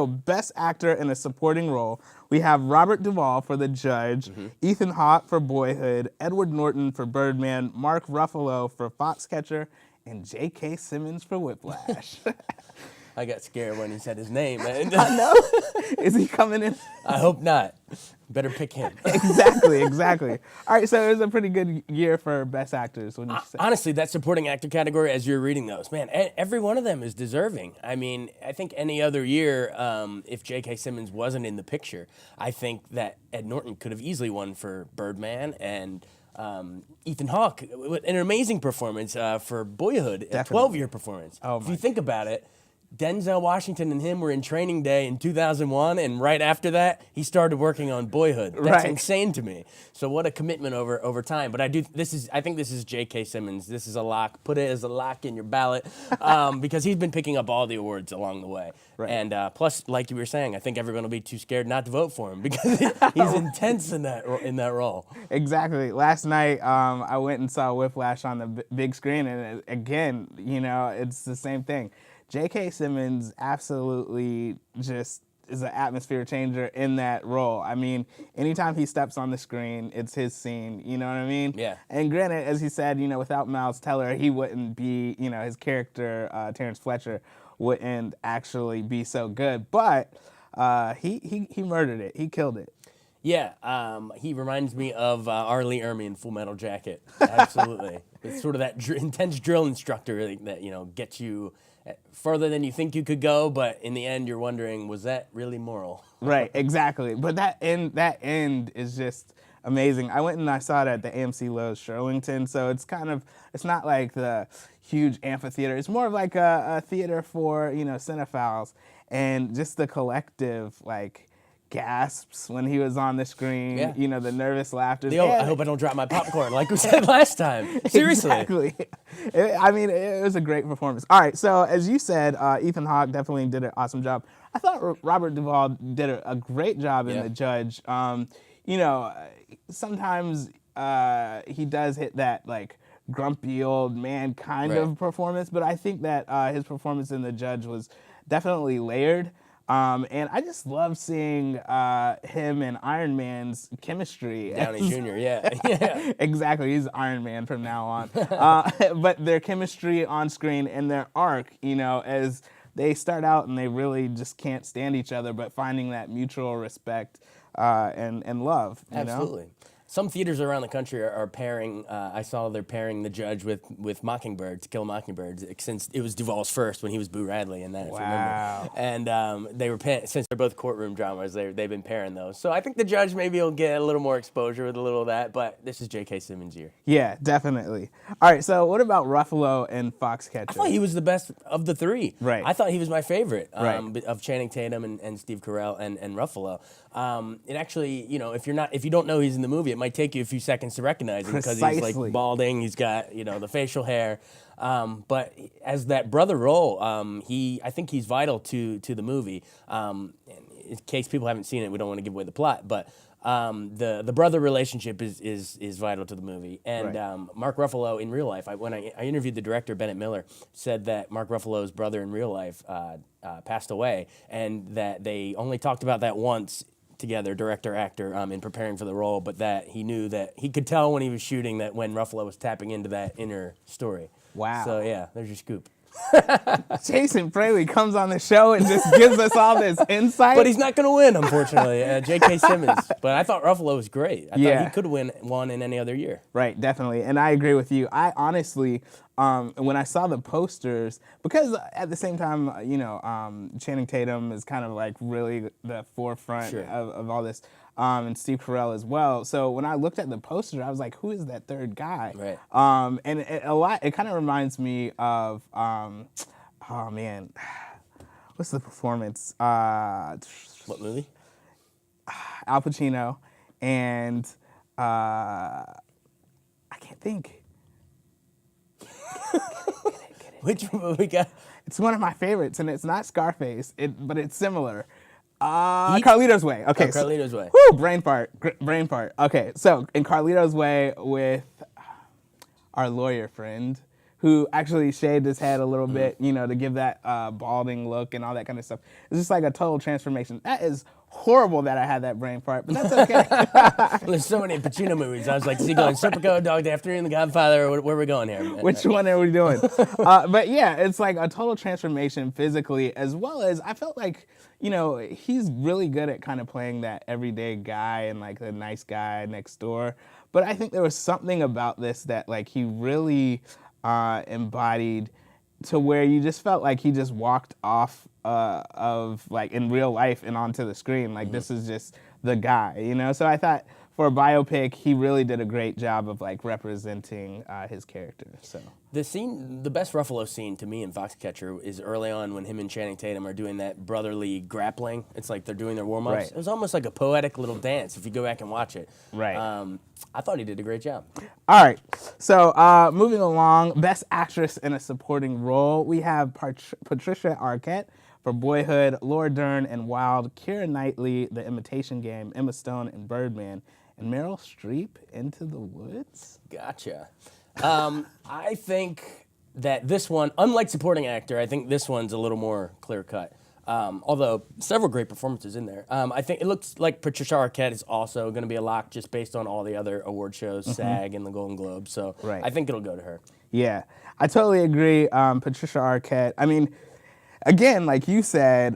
Best Actor in a Supporting Role, we have Robert Duvall for The Judge, Ethan Hawke for Boyhood, Edward Norton for Birdman, Mark Ruffalo for Foxcatcher, and J.K. Simmons for Whiplash. I got scared when he said his name. Man. I know. Is he coming in? I hope not. Better pick him. Exactly. All right, so it was a pretty good year for Best Actors. When you say. Honestly, that supporting actor category, as you're reading those, man, every one of them is deserving. I mean, I think any other year, if J.K. Simmons wasn't in the picture, I think that Ed Norton could have easily won for Birdman, and Ethan Hawke, an amazing performance for Boyhood, a 12-year performance. If you think about it, Denzel Washington and him were in Training Day in 2001, and right after that, he started working on Boyhood. That's insane to me. So what a commitment over time. But I think this is J.K. Simmons. This is a lock. Put it as a lock in your ballot because he's been picking up all the awards along the way. Right. And plus, like you were saying, I think everyone will be too scared not to vote for him because he's intense in that role. Exactly. Last night, I went and saw Whiplash on the big screen, and again, it's the same thing. J.K. Simmons absolutely just is an atmosphere changer in that role. I mean, anytime he steps on the screen, it's his scene, you know what I mean? Yeah. And granted, as he said, without Miles Teller, he wouldn't be, his character, Terrence Fletcher, wouldn't actually be so good. But he murdered it. He killed it. Yeah, he reminds me of R. Lee Ermey in Full Metal Jacket. Absolutely. It's sort of that intense drill instructor that, gets you further than you think you could go, but in the end you're wondering, was that really moral? Right, exactly. But that end is just amazing. I went and I saw it at the AMC Lowe's Shirlington, so it's not like the huge amphitheater. It's more of like a theater for, cinephiles, and just the collective, gasps when he was on the screen, the nervous laughter. I hope I don't drop my popcorn like we said last time. Seriously. Exactly. It was a great performance. All right, so as you said, Ethan Hawke definitely did an awesome job. I thought Robert Duvall did a great job in The Judge. Sometimes he does hit that, grumpy old man kind of performance, but I think that his performance in The Judge was definitely layered. And I just love seeing him and Iron Man's chemistry. Downey Jr., yeah. Exactly, he's Iron Man from now on. But their chemistry on screen and their arc, as they start out and they really just can't stand each other, but finding that mutual respect and love. Absolutely. Some theaters around the country are pairing. I saw they're pairing The Judge with Mockingbird, To Kill a Mockingbird, since it was Duvall's first when he was Boo Radley in that. Wow. If you remember. And they were since they're both courtroom dramas, they've been pairing those. So I think The Judge maybe will get a little more exposure with a little of that. But this is J.K. Simmons' year. Yeah, definitely. All right. So what about Ruffalo and Foxcatcher? I thought he was the best of the three. Right. I thought he was my favorite of Channing Tatum and Steve Carell and Ruffalo. It actually, if you don't know he's in the movie, it might take you a few seconds to recognize him because he's balding, he's got the facial hair. But as that brother role, I think he's vital to the movie. In case people haven't seen it, we don't want to give away the plot, but the brother relationship is vital to the movie. And Mark Ruffalo in real life, when I interviewed the director Bennett Miller, said that Mark Ruffalo's brother in real life passed away, and that they only talked about that once together, director, actor, in preparing for the role, but that he knew that he could tell when he was shooting that when Ruffalo was tapping into that inner story. Wow. So yeah, there's your scoop. Jason Fraley comes on the show and just gives us all this insight. But he's not going to win, unfortunately. J.K. Simmons. But I thought Ruffalo was great. I thought he could win one in any other year. Right, definitely. And I agree with you. I honestly, when I saw the posters, because at the same time, Channing Tatum is kind of like really the forefront of all this, and Steve Carell as well. So when I looked at the poster, I was like, who is that third guy? Right. And it kind of reminds me of, oh man, what's the performance? What movie? Al Pacino and I can't think. Get it. Which movie got? It's one of my favorites, and it's not Scarface, but it's similar. Carlito's Way. Okay. Carlito's Way. Woo, brain fart. Okay, so in Carlito's Way with our lawyer friend, who actually shaved his head a little bit, you know, to give that balding look and all that kind of stuff. It's just like a total transformation. That is horrible that I had that brain fart, but that's okay. There's so many Pacino movies. I was like, is he going Serpico, Dog Day Afternoon, The Godfather, or where are we going here? Which one are we doing? But yeah, it's like a total transformation physically, as well as I felt like, you know, he's really good at kind of playing that everyday guy and like the nice guy next door. But I think there was something about this that like he really embodied, to where you just felt like he just walked off of like in real life and onto the screen. Like this is just the guy, you know? So I thought for a biopic, he really did a great job of like representing his character. So the best Ruffalo scene to me in Foxcatcher is early on when him and Channing Tatum are doing that brotherly grappling. It's like they're doing their warm-ups. Right. It was almost like a poetic little dance if you go back and watch it. Right. I thought he did a great job. All right, so moving along, Best Actress in a Supporting Role, we have Patricia Arquette for Boyhood, Laura Dern in Wild, Keira Knightley, The Imitation Game, Emma Stone in Birdman, and Meryl Streep, Into the Woods. Gotcha. I think that this one, unlike supporting actor, I think this one's a little more clear-cut. Although several great performances in there. I think it looks like Patricia Arquette is also going to be a lock just based on all the other award shows, SAG and the Golden Globe. So I think it'll go to her. Yeah, I totally agree. Patricia Arquette, I mean, again, like you said,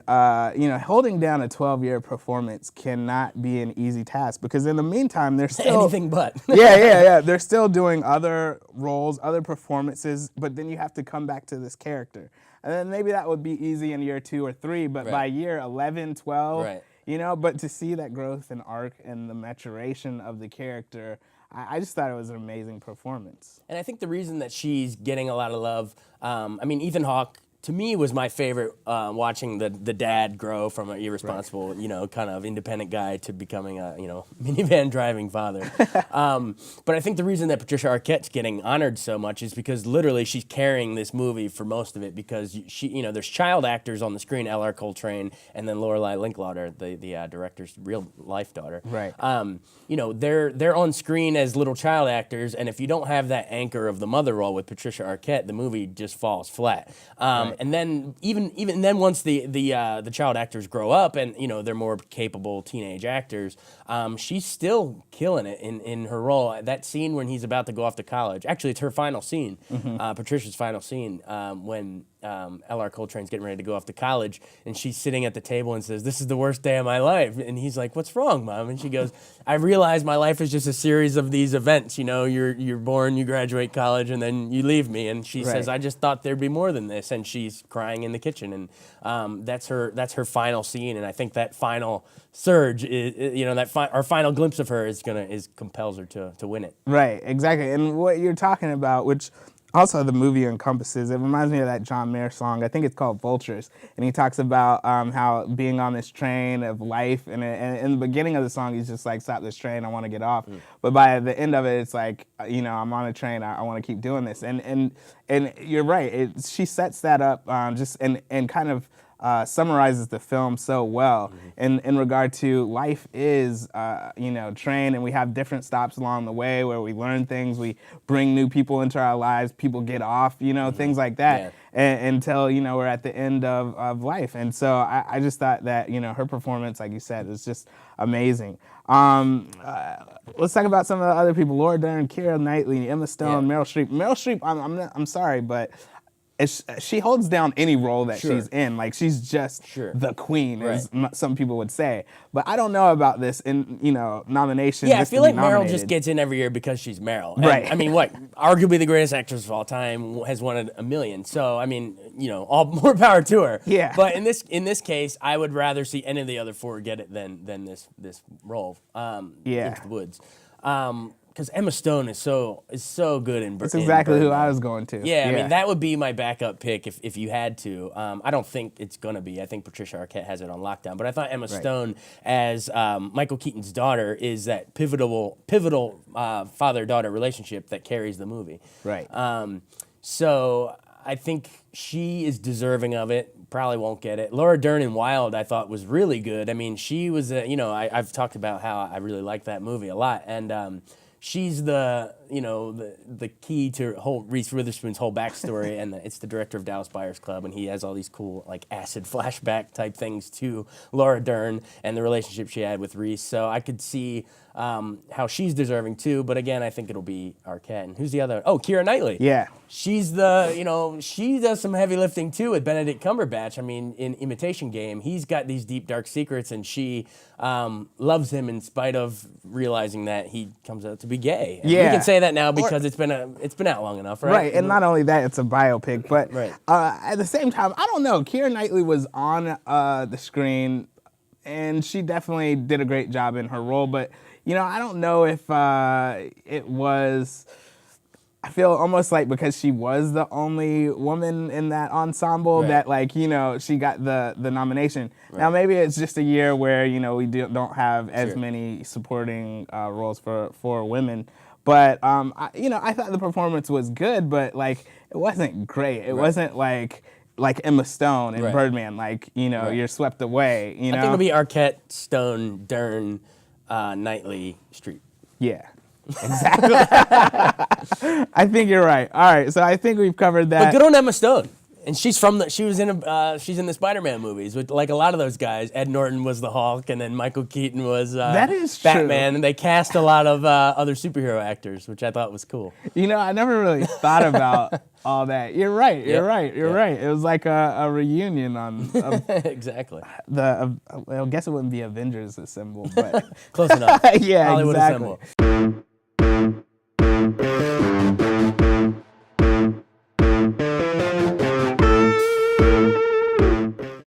you know, holding down a 12-year performance cannot be an easy task, because in the meantime, they're still anything but. yeah. They're still doing other roles, other performances, but then you have to come back to this character. And then maybe that would be easy in year 2 or 3, but by year 11, 12, you know, but to see that growth and arc and the maturation of the character, I just thought it was an amazing performance. And I think the reason that she's getting a lot of love, I mean, Ethan Hawke, to me, was my favorite, watching the dad grow from an irresponsible, you know, kind of independent guy to becoming a, you know, minivan driving father. But I think the reason that Patricia Arquette's getting honored so much is because literally she's carrying this movie for most of it, because she, you know, there's child actors on the screen, L.R. Coltrane, and then Lorelai Linklater, the director's real life daughter. Right. You know, they're on screen as little child actors, and if you don't have that anchor of the mother role with Patricia Arquette, the movie just falls flat. And then even then, once the child actors grow up and, you know, they're more capable teenage actors, she's still killing it in her role. That scene when he's about to go off to college, actually it's her final scene, Patricia's final scene, when L.R. Coltrane's getting ready to go off to college, and she's sitting at the table and says, "This is the worst day of my life." And he's like, "What's wrong, Mom?" And she goes, "I realize my life is just a series of these events. You know, you're born, you graduate college, and then you leave me." And she says, "I just thought there'd be more than this." And she's crying in the kitchen, and that's her final scene. And I think that final surge is, you know, our final glimpse of her compels her to win it. Right, exactly. And what you're talking about, which also the movie encompasses, it reminds me of that John Mayer song. I think it's called Vultures. And he talks about how being on this train of life, and in the beginning of the song, he's just like, "Stop this train, I want to get off." But by the end of it, it's like, you know, I'm on a train, I want to keep doing this. And you're right, she sets that up and kind of summarizes the film so well in regard to life is, you know, train, and we have different stops along the way where we learn things, we bring new people into our lives, people get off, you know, things like that, until, you know, we're at the end of life. And so I just thought that, you know, her performance, like you said, is just amazing. Let's talk about some of the other people: Laura Dern, Keira Knightley, Emma Stone, Meryl Streep. Meryl Streep, I'm sorry, but she holds down any role that she's in. Like, she's just the queen, as some people would say. But I don't know about this in, you know, nomination. Yeah, I feel like Meryl just gets in every year because she's Meryl. And, right. I mean, what? Arguably the greatest actress of all time, has won a million. So, I mean, you know, all more power to her. Yeah. But in this case, I would rather see any of the other four get it than this role. Into the Woods. Because Emma Stone is so good in Birdman. That's exactly who I was going to. Yeah, I mean, that would be my backup pick if you had to. I don't think it's going to be. I think Patricia Arquette has it on lockdown. But I thought Emma Stone as Michael Keaton's daughter is that pivotal father-daughter relationship that carries the movie. Right. So I think she is deserving of it. Probably won't get it. Laura Dern in Wild, I thought, was really good. I mean, she was, you know, I've talked about how I really like that movie a lot. And she's the the key to Reese Witherspoon's whole backstory, and it's the director of Dallas Buyers Club, and he has all these cool like acid flashback type things to Laura Dern and the relationship she had with Reese. So I could see how she's deserving too. But again, I think it'll be Arquette. And who's the other? Oh, Keira Knightley. Yeah. She's she does some heavy lifting too with Benedict Cumberbatch. I mean, in Imitation Game, he's got these deep, dark secrets, and she loves him in spite of realizing that he comes out to be gay. And we can say that now because it's been out long enough, right? Right, and not only that, it's a biopic, but right. At the same time, I don't know. Keira Knightley was on the screen, and she definitely did a great job in her role, but I don't know if it was. I feel almost like because she was the only woman in that ensemble that she got the nomination. Right. Now maybe it's just a year where we don't have as many supporting roles for women. But I thought the performance was good, but it wasn't great. It wasn't like Emma Stone in Birdman. You're swept away. I think it'll be Arquette, Stone, Dern, Knightley, Streep. Yeah. Exactly. I think you're right. All right, so I think we've covered that. But good on Emma Stone. And she's in the Spider-Man movies with like a lot of those guys. Ed Norton was the Hulk, and then Michael Keaton was that is Batman, true. And they cast a lot of other superhero actors, which I thought was cool. I never really thought about all that. You're right. You're right. It was like a reunion on exactly. I guess it wouldn't be Avengers Assemble, but close enough. Yeah, Hollywood exactly. Assemble.